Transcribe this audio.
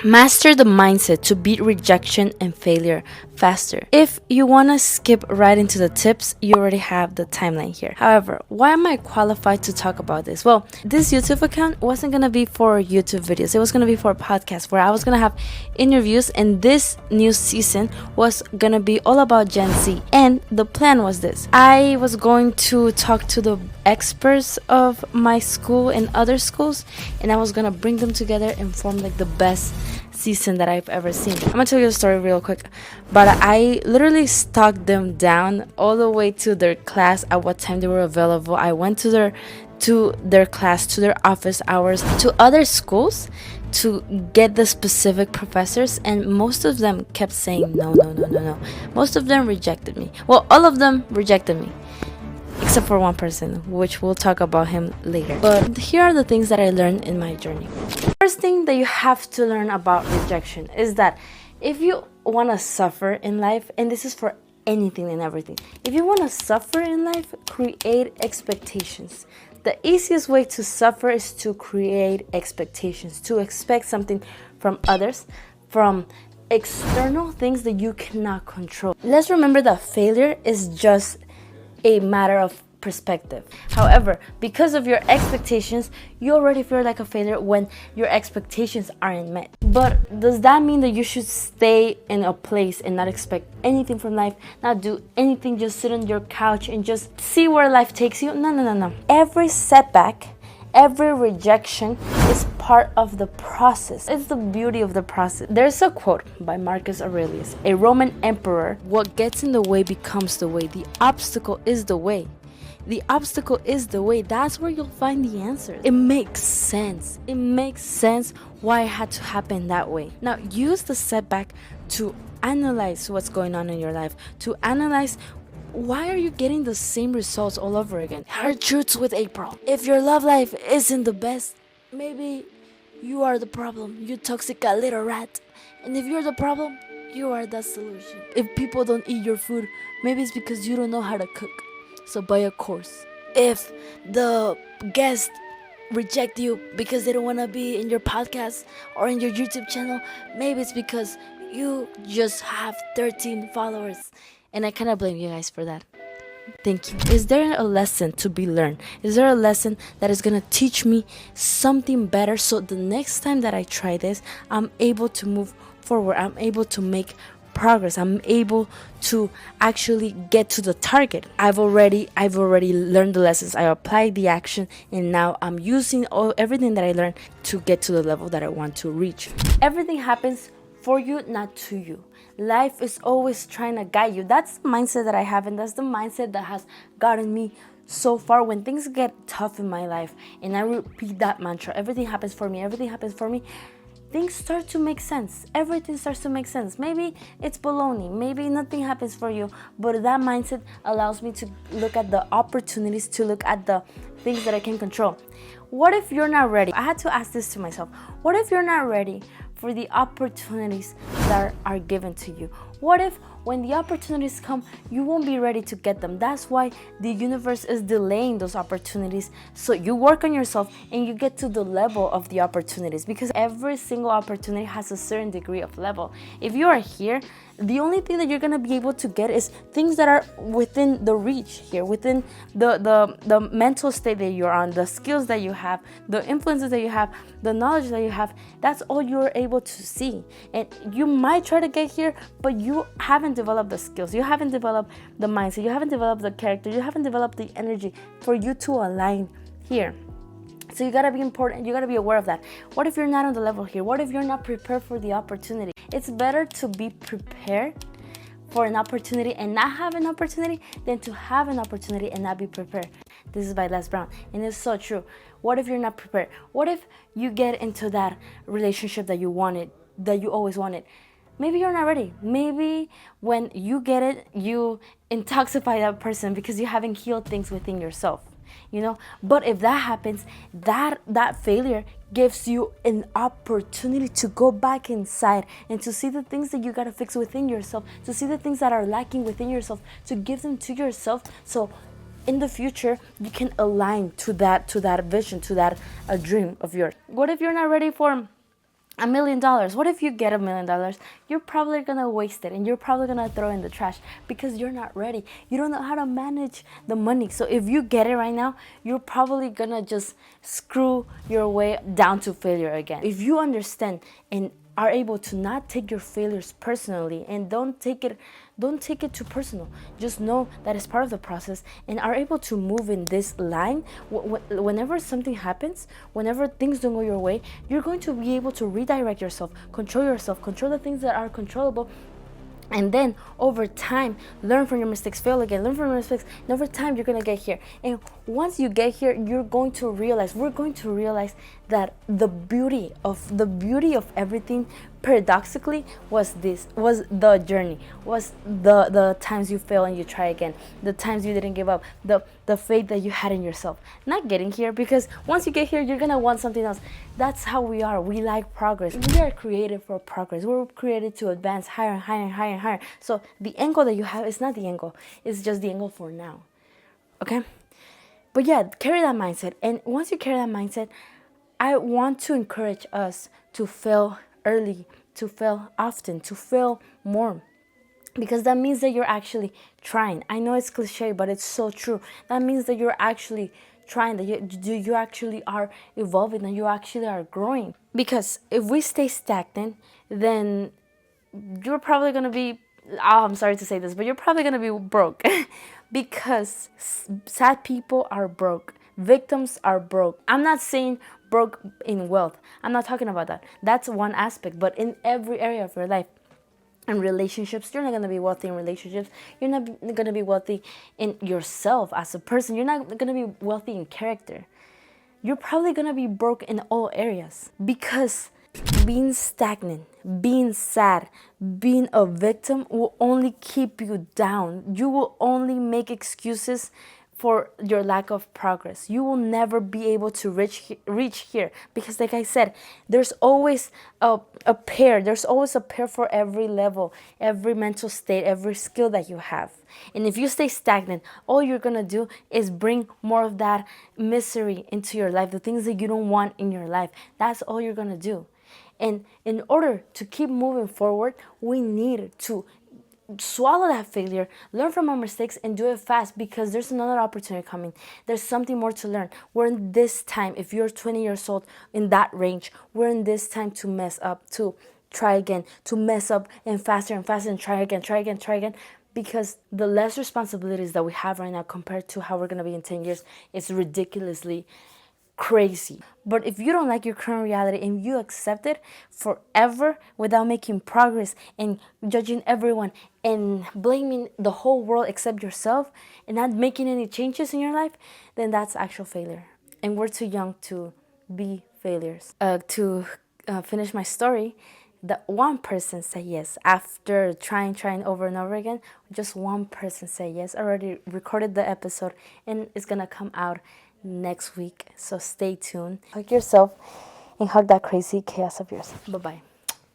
Master the mindset to beat rejection and failure faster. If you want to skip right into the tips, you already have the timeline here. However, why am I qualified to talk about this? Well, this YouTube account wasn't going to be for YouTube videos. It was going to be for a podcast where I was going to have interviews, and this new season was going to be all about Gen Z. And the plan was this. I was going to talk to the experts of my school and other schools, and I was going to bring them together and form like the best season that I've ever seen. I'm gonna tell you a story real quick, but I literally stalked them down all the way to their class at what time they were available. I went to their class, to their office hours, to other schools to get the specific professors, and most of them kept saying no, no, no, no, no. Most of them rejected me. Well, all of them rejected me, except for one person, which we'll talk about him later. But here are the things that I learned in my journey. First thing that you have to learn about rejection is that if you want to suffer in life, and this is for anything and everything, if you want to suffer in life, create expectations. The easiest way to suffer is to create expectations, to expect something from others, from external things that you cannot control. Let's remember that failure is just a matter of perspective. However, because of your expectations, you already feel like a failure when your expectations aren't met. But does that mean that you should stay in a place and not expect anything from life, not do anything, just sit on your couch and just see where life takes you? No, no, no, no. Every setback, every rejection is part of the process. It's the beauty of the process. There's a quote by Marcus Aurelius, a Roman emperor: "What gets in the way becomes the way. The obstacle is the way. The obstacle is the way." That's where you'll find the answer. It makes sense. It makes sense why it had to happen that way. Now, use the setback to analyze what's going on in your life, to analyze why are you getting the same results all over again. Hard truths with April. If your love life isn't the best, maybe you are the problem. You toxic little rat. And if you're the problem, you are the solution. If people don't eat your food, maybe it's because you don't know how to cook. So buy a course. If the guests reject you because they don't want to be in your podcast or in your YouTube channel, maybe it's because you just have 13 followers. And I kind of blame you guys for that. Thank you. Is there a lesson to be learned? Is there a lesson that is going to teach me something better so the next time that I try this, I'm able to move forward. I'm able to make progress. I'm able to actually get to the target. I've already learned the lessons. I applied the action, and now I'm using everything that I learned to get to the level that I want to reach. Everything happens for you, not to you. Life is always trying to guide you. That's the mindset that I have, and that's the mindset that has gotten me so far. When things get tough in my life and I repeat that mantra, everything happens for me, everything happens for me, things start to make sense. Everything starts to make sense. Maybe it's baloney. Maybe nothing happens for you. But that mindset allows me to look at the opportunities, to look at the things that I can control. What if you're not ready? I had to ask this to myself. What if you're not ready for the opportunities that are given to you? What if when the opportunities come, you won't be ready to get them? That's why the universe is delaying those opportunities. So you work on yourself and you get to the level of the opportunities, because every single opportunity has a certain degree of level. If you are here, the only thing that you're going to be able to get is things that are within the reach here, within the mental state that you're on, the skills that you have, the influences that you have, the knowledge that you have. That's all you're able to see. And you might try to get here, but you haven't developed the skills. You haven't developed the mindset. You haven't developed the character. You haven't developed the energy for you to align here. So you gotta be important. You gotta be aware of that. What if you're not on the level here? What if you're not prepared for the opportunity? It's better to be prepared for an opportunity and not have an opportunity than to have an opportunity and not be prepared. This is by Les Brown, and it's so true. What if you're not prepared? What if you get into that relationship that you wanted, that you always wanted? Maybe you're not ready. Maybe when you get it, you intoxify that person because you haven't healed things within yourself. But if that happens, that failure gives you an opportunity to go back inside and to see the things that you got to fix within yourself, to see the things that are lacking within yourself, to give them to yourself, so in the future you can align to that vision, to that dream of yours. What if you're not ready for $1 million. What if you get $1 million? You're probably gonna waste it and you're probably gonna throw it in the trash because you're not ready. You don't know how to manage the money. So if you get it right now, you're probably gonna just screw your way down to failure again. If you understand and are able to not take your failures personally and don't take it too personal, just know that it's part of the process, and are able to move in this line. Whenever something happens, whenever things don't go your way, you're going to be able to redirect yourself, control the things that are controllable, and then over time learn from your mistakes, fail again, learn from your mistakes, and over time you're gonna get here. And once you get here, we're going to realize that the beauty of everything, paradoxically, was the journey, was the times you fail and you try again, the times you didn't give up, the faith that you had in yourself. Not getting here, because once you get here, you're gonna want something else. That's how we are. We like progress. We are created for progress. We're created to advance higher and higher and higher and higher. So the angle that you have is not the angle. It's just the angle for now. Okay? But yeah, carry that mindset. And once you carry that mindset, I want to encourage us to fail early, to fail often, to fail more. Because that means that you're actually trying. I know it's cliche, but it's so true. That means that you're actually trying, that you actually are evolving, that you actually are growing. Because if we stay stagnant, then you're probably going to be, oh, I'm sorry to say this, but you're probably going to be broke. Because sad people are broke. Victims are broke. I'm not saying broke in wealth. I'm not talking about that. That's one aspect. But in every area of your life, in relationships, you're not going to be wealthy in relationships. You're not going to be wealthy in yourself as a person. You're not going to be wealthy in character. You're probably going to be broke in all areas, because being stagnant, being sad, being a victim will only keep you down. You will only make excuses for your lack of progress. You will never be able to reach here, because like I said, there's always a pair. There's always a pair for every level, every mental state, every skill that you have. And if you stay stagnant, all you're gonna do is bring more of that misery into your life, the things that you don't want in your life. That's all you're gonna do. And in order to keep moving forward, we need to swallow that failure, learn from our mistakes, and do it fast, because there's another opportunity coming. There's something more to learn. We're in this time, if you're 20 years old, in that range, we're in this time to mess up, to try again, to mess up and faster and try again, because the less responsibilities that we have right now compared to how we're going to be in 10 years is ridiculously crazy. But if you don't like your current reality and you accept it forever without making progress and judging everyone and blaming the whole world except yourself and not making any changes in your life, then that's actual failure. And we're too young to be failures. To finish my story, the one person said yes after trying over and over again. Just one person said yes. I already recorded the episode and it's gonna come out next week, so stay tuned. Hug yourself and hug that crazy chaos of yours. Bye bye.